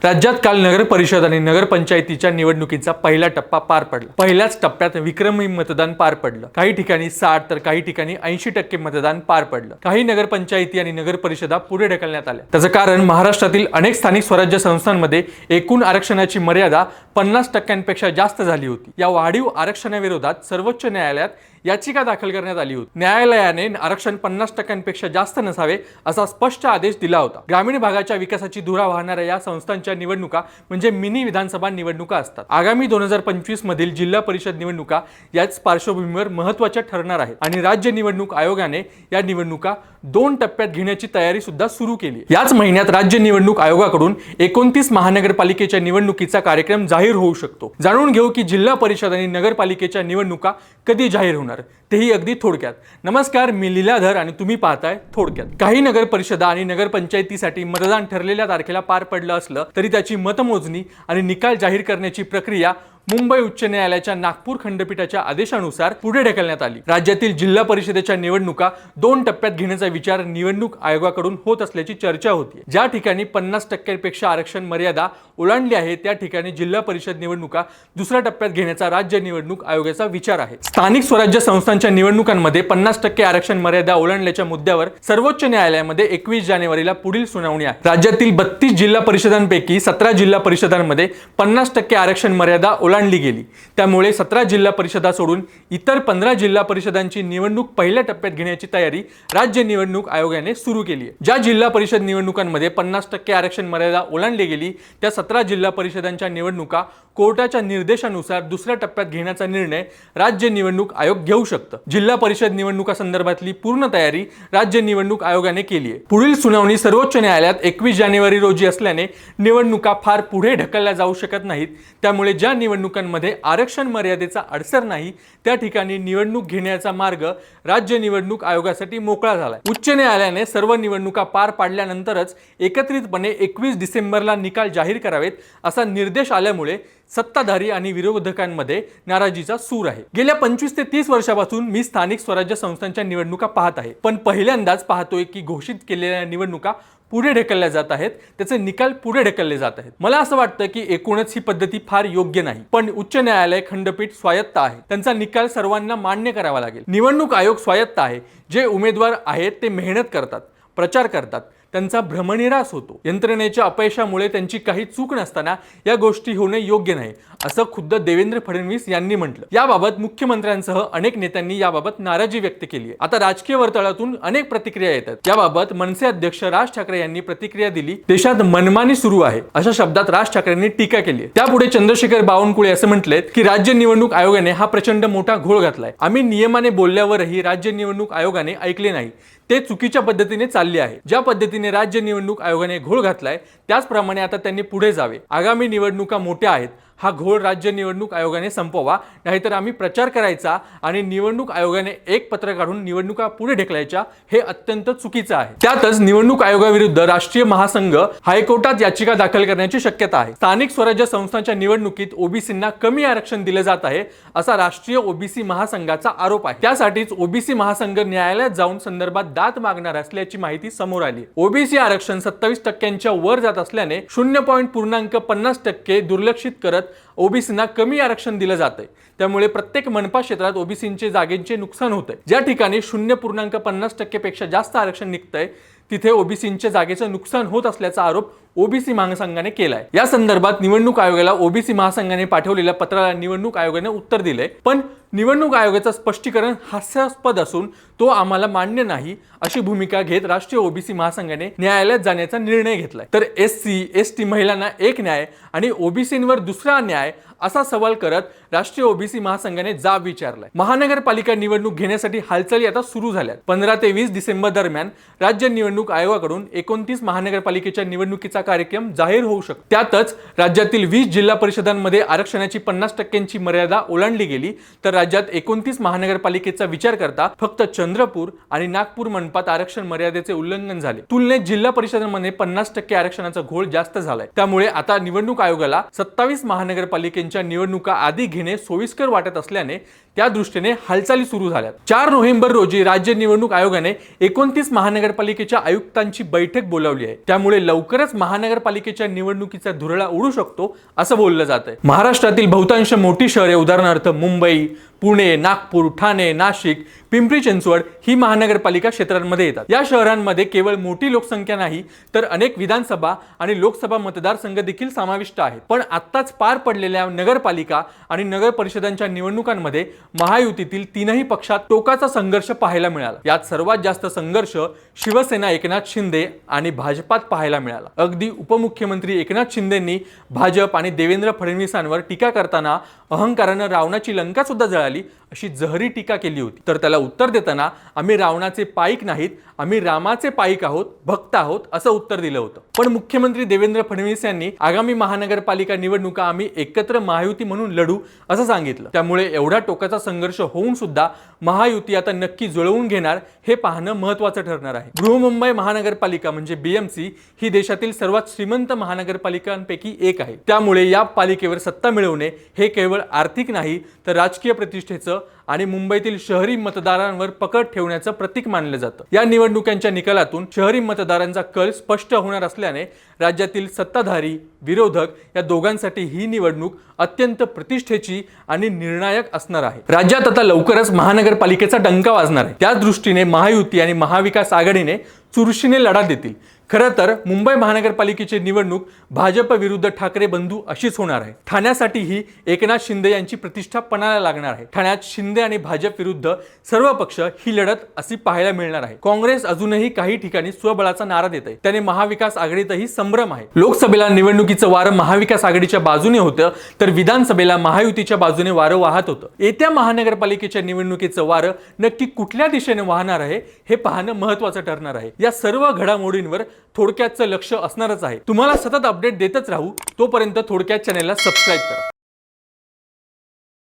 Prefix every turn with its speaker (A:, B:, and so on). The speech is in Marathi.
A: राज्यात काल नगर परिषद आणि नगरपंचायतीच्या निवडणुकीचा पहिला टप्पा पार पडला। पहिल्याच टप्प्यात विक्रमी मतदान पार पडलं। काही ठिकाणी 60 तर काही ठिकाणी 80% मतदान पार पडलं। काही नगरपंचायती आणि नगरपरिषदा पुढे ढकलण्यात आल्या। त्याचं कारण महाराष्ट्रातील अनेक स्थानिक स्वराज्य संस्थांमध्ये एकूण आरक्षणाची मर्यादा 50% जास्त झाली होती। या वाढीव आरक्षणाविरोधात सर्वोच्च न्यायालयात याचिका दाखल करण्यात आली होती। न्यायालयाने आरक्षण 50% जास्त नसावे असा स्पष्ट आदेश दिला होता। ग्रामीण भागाच्या विकासाची धुरा वाहणाऱ्या या संस्थांच्या निवडणुका म्हणजे मिनी विधानसभा निवडणुका असतात। आगामी 2025 मधील जिल्हा परिषद निवडणुका याच पार्श्वभूमीवर महत्त्वाच्या ठरणार आहेत आणि राज्य निवडणूक आयोगाने या निवडणुका 2 टप्प्यात घेण्याची तयारी सुद्धा सुरू केली। याच महिन्यात राज्य निवडणूक आयोगाकडून 29 महानगरपालिकेच्या निवडणुकीचा कार्यक्रम जाहीर होऊ शकतो। जाणून घेऊ की जिल्हा परिषद आणि नगरपालिकेच्या निवडणुका कधी जाहीर होणार, तेही अगदी थोडक्यात। नमस्कार, मी लीलाधर आणि तुम्ही पाहताय थोडक्यात। काही नगर परिषदा आणि नगरपंचायतीसाठी मतदान ठरलेल्या तारखेला पार पडलं असलं तरी त्याची मतमोजणी आणि निकाल जाहीर करण्याची प्रक्रिया मुंबई उच्च न्यायालयाच्या नागपूर खंडपीठाच्या आदेशानुसार पुढे ढकलण्यात आली। राज्यातील जिल्हा परिषदेच्या निवडणुका 2 टप्प्यात घेण्याचा विचार निवडणूक आयोगाकडून होत असल्याची चर्चा होती। ज्या ठिकाणी 50% पेक्षा आरक्षण मर्यादा ओलांडली आहे त्या ठिकाणी जिल्हा परिषद निवडणुका दुसऱ्या टप्प्यात घेण्याचा राज्य निवडणूक आयोगाचा विचार आहे। स्थानिक स्वराज्य संस्थांच्या निवडणुकांमध्ये 50% आरक्षण मर्यादा ओलांडल्याच्या मुद्द्यावर सर्वोच्च न्यायालयामध्ये 21 जानेवारीला पुढील सुनावणी आहे। राज्यातील 32 जिल्हा परिषदांपैकी 17 जिल्हा परिषदांमध्ये 50% आरक्षण मर्यादा ओलांडली गेली। त्यामुळे 17 जिल्हा परिषदा सोडून इतर 15 जिल्हा परिषदांची निवडणूक पहिल्या टप्प्यात घेण्याची तयारी राज्य निवडणूक आयोगाने सुरू केली आहे। ज्या जिल्हा परिषद निवडणुकांमध्ये 50% आरक्षण मर्यादा ओलांडली गेली त्या 17 जिल्हा परिषदांच्या निवडणुका कोर्टाच्या निर्देशानुसार दुसऱ्या टप्प्यात घेण्याचा निर्णय राज्य निवडणूक आयोग घेऊ शकतं। जिल्हा परिषद निवडणुका संदर्भातली पूर्ण तयारी राज्य निवडणूक आयोगाने केली आहे। पुढील सुनावणी सर्वोच्च न्यायालयात 21 जानेवारी रोजी असल्याने निवडणुका फार पुढे ढकलल्या जाऊ शकत नाहीत। त्यामुळे ज्या निवडणुकांमध्ये आरक्षण मर्यादेचा अडसर नाही त्या ठिकाणी निवडणूक घेण्याचा मार्ग राज्य निवडणूक आयोगासाठी मोकळा झालाय। उच्च न्यायालयाने सर्व निवडणुका पार पाडल्यानंतरच एकत्रितपणे 21 डिसेंबरला निकाल जाहीर करावेत असा निर्देश आल्यामुळे सत्ताधारी आणि विरोधकांमध्ये नाराजीचा सूर आहे। गेल्या 25 ते 30 वर्षापासून मी स्थानिक स्वराज्य संस्थांच्या निवडणुका पाहत आहे, पण पहिल्यांदाच पाहतोय की घोषित केलेल्या निवडणुका पुढे ढकलल्या जात आहेत, त्याचे निकाल पुढे ढकलले जात आहेत। मला असं वाटतं की एकूणच ही पद्धती फार योग्य नाही, पण उच्च न्यायालय खंडपीठ स्वायत्त आहे, त्यांचा निकाल सर्वांना मान्य करावा लागेल। निवडणूक आयोग स्वायत्त आहे, जे उमेदवार आहेत ते मेहनत करतात, प्रचार करतात, त्यांचा भ्रमनिरास होतो। यंत्रणेच्या अपयशामुळे त्यांची काही चूक नसताना या गोष्टी होणे योग्य नाही असं खुद्द देवेंद्र फडणवीस यांनी म्हटलं। याबाबत मुख्यमंत्र्यांसह अनेक नेत्यांनी याबाबत नाराजी व्यक्त केली आहे। आता राजकीय वर्तुळातून अनेक प्रतिक्रिया येतात। याबाबत मनसे अध्यक्ष राज ठाकरे यांनी प्रतिक्रिया दिली। देशात मनमानी सुरू आहे अशा शब्दात राज ठाकरेंनी टीका केली आहे। त्यापुढे चंद्रशेखर बावनकुळे असं म्हटलेत की राज्य निवडणूक आयोगाने हा प्रचंड मोठा घोळ घातलाय। आम्ही नियमाने बोलल्यावरही राज्य निवडणूक आयोगाने ऐकले नाही, ते चुकीच्या पद्धतीने चालले आहे। ज्या पद्धतीने राज्य निवडणूक आयोगाने घोळ घातलाय त्याचप्रमाणे आता त्यांनी पुढे जावे। आगामी निवडणुका मोठ्या आहेत, हा घोळ राज्य निवडणूक आयोगाने संपवा, नाहीतर आम्ही प्रचार करायचा आणि निवडणूक आयोगाने एक पत्र काढून निवडणुका पुढे ढकलायच्या, हे अत्यंत चुकीचं आहे। त्यातच निवडणूक आयोगाविरुद्ध राष्ट्रीय महासंघ हायकोर्टात याचिका दाखल करण्याची शक्यता आहे। स्थानिक स्वराज्य संस्थांच्या निवडणुकीत ओबीसींना कमी आरक्षण दिले जात आहे असा राष्ट्रीय ओबीसी महासंघाचा आरोप आहे। त्यासाठीच ओबीसी महासंघ न्यायालयात जाऊन संदर्भात दाद मागणार असल्याची माहिती समोर आली। ओबीसी आरक्षण 27% वर जात असल्याने 0.50% दुर्लक्षित करत ओबीसींना कमी आरक्षण दिलं जातंय। त्यामुळे प्रत्येक मनपा क्षेत्रात ओबीसींचे जागेचे नुकसान होतंय। ज्या ठिकाणी 0.50% पेक्षा जास्त आरक्षण निघतंय तिथे ओबीसींच्या जागेचं नुकसान होत असल्याचा आरोप ओबीसी महासंघाने केलाय। या संदर्भात निवडणूक आयोगाला ओबीसी महासंघाने पाठवलेल्या पत्राला निवडणूक आयोगाने उत्तर दिले, पण निवडणूक आयोगाचं स्पष्टीकरण हास्यास्पद असून तो आम्हाला मान्य नाही अशी भूमिका घेत राष्ट्रीय ओबीसी महासंघाने न्यायालयात जाण्याचा निर्णय घेतलाय। तर एससी एसटी महिलांना एक न्याय आणि ओबीसींवर दुसरा न्याय असा सवाल करत राष्ट्रीय ओबीसी महासंघाने जाब विचारलाय। महानगरपालिका निवडणूक घेण्यासाठी हालचाली आता सुरू झाल्यात। 15 ते 20 डिसेंबर दरम्यान राज्य निवडणूक आयोगाकडून 29 महानगरपालिकेच्या निवडणुकीचा कार्यक्रम जाहीर होऊ शकतो। त्यातच राज्यातील 20 जिल्हा परिषदांमध्ये आरक्षणाची 50% मर्यादा ओलांडली गेली, तर राज्यात 29 महानगरपालिकेचा विचार करता फक्त चंद्रपूर आणि नागपूर मनपात आरक्षण मर्यादेचे उल्लंघन झाले। तुलनेत जिल्हा परिषदांमध्ये 50% आरक्षणाचा घोळ जास्त झालाय। त्यामुळे आता निवडणूक आयोगाला 27 महानगरपालिकेच्या निवडणुका आधी घेणे सोयीस्कर वाटत असल्याने त्या दृष्टीने हालचाली सुरू झाल्या। 4 नोव्हेंबर रोजी राज्य निवडणूक आयोगाने 29 महानगरपालिकेच्या आयुक्तांची बैठक बोलावली आहे। त्यामुळे लवकरच महानगरपालिकेच्या निवडणुकीचा धुरळा उडू शकतो असं बोललं जात आहे। महाराष्ट्रातील बहुतांश मोठी शहरे उदाहरणार्थ मुंबई, पुणे, नागपूर, ठाणे, नाशिक, पिंपरी चिंचवड ही महानगरपालिका क्षेत्रांमध्ये येतात। या शहरांमध्ये केवळ मोठी लोकसंख्या नाही तर अनेक विधानसभा आणि लोकसभा मतदारसंघ देखील समाविष्ट आहेत। पण आत्ताच पार पडलेल्या नगरपालिका आणि नगर परिषदांच्या निवडणुकांमध्ये महायुतीतील तीनही पक्षात टोकाचा संघर्ष पाहायला मिळाला। यात सर्वात जास्त संघर्ष शिवसेना एकनाथ शिंदे आणि भाजपात पाहायला मिळाला। अगदी उपमुख्यमंत्री एकनाथ शिंदेंनी भाजप आणि देवेंद्र फडणवीसांवर टीका करताना अहंकारानं रावणाची लंका सुद्धा जळाली अशी जहरी टीका केली होती। तर त्याला उत्तर देताना आम्ही रावणाचे पाईक नाहीत, आम्ही रामाचे पाईक आहोत, भक्त आहोत असं उत्तर दिलं होतं। पण मुख्यमंत्री देवेंद्र फडणवीस यांनी आगामी महानगरपालिका निवडणुका आम्ही एकत्र महायुती म्हणून लढू असं सांगितलं। त्यामुळे एवढा टोकाचा संघर्ष होऊन सुद्धा महायुती आता नक्की जुळवून घेणार हे पाहणं महत्त्वाचं ठरणार आहे। बृहन्मुंबई महानगरपालिका म्हणजे BMC ही देशातील सर्वात श्रीमंत महानगरपालिकांपैकी एक आहे। त्यामुळे या पालिकेवर सत्ता मिळवणे हे केवळ आर्थिक नाही तर राजकीय प्रतिष्ठेचं आणि मुंबईतील शहरी मतदारांवर पकड ठेवण्याचं प्रतीक मानलं जातं। या निवडणुकांच्या निकालातून शहरी मतदारांचा कल स्पष्ट होणार असल्याने राज्यातील सत्ताधारी विरोधक या दोघांसाठी ही निवडणूक अत्यंत प्रतिष्ठेची आणि निर्णायक असणार आहे। राज्यात आता लवकरच महानगरपालिकेचा डंका वाजणार आहे। त्या दृष्टीने महायुती आणि महाविकास आघाडीने चुरशीने लढा देतील। खरं तर मुंबई महानगरपालिकेची निवडणूक भाजप विरुद्ध ठाकरे बंधू अशीच होणार आहे। ठाण्यासाठीही एकनाथ शिंदे यांची प्रतिष्ठा पणाला लागणार आहे। ठाण्यात शिंदे आणि भाजप विरुद्ध सर्व पक्ष ही लढत अशी पाहायला मिळणार आहे। काँग्रेस अजूनही काही ठिकाणी स्वबळाचा नारा देत आहे, त्याने महाविकास आघाडीतही संभ्रम आहे। लोकसभेला निवडणुकीचं वारं महाविकास आघाडीच्या बाजूने होतं तर विधानसभेला महायुतीच्या बाजूने वारं वाहत होतं। येत्या महानगरपालिकेच्या निवडणुकीचं वारं नक्की कुठल्या दिशेने वाहणार आहे हे पाहणं महत्त्वाचं ठरणार आहे। या सर्व घडामोडींवर थोडक्यातचं लक्ष असणारच आहे। तुम्हाला सतत अपडेट देतच राहू, तोपर्यंत थोडक्यात चॅनलला सबस्क्राईब करा।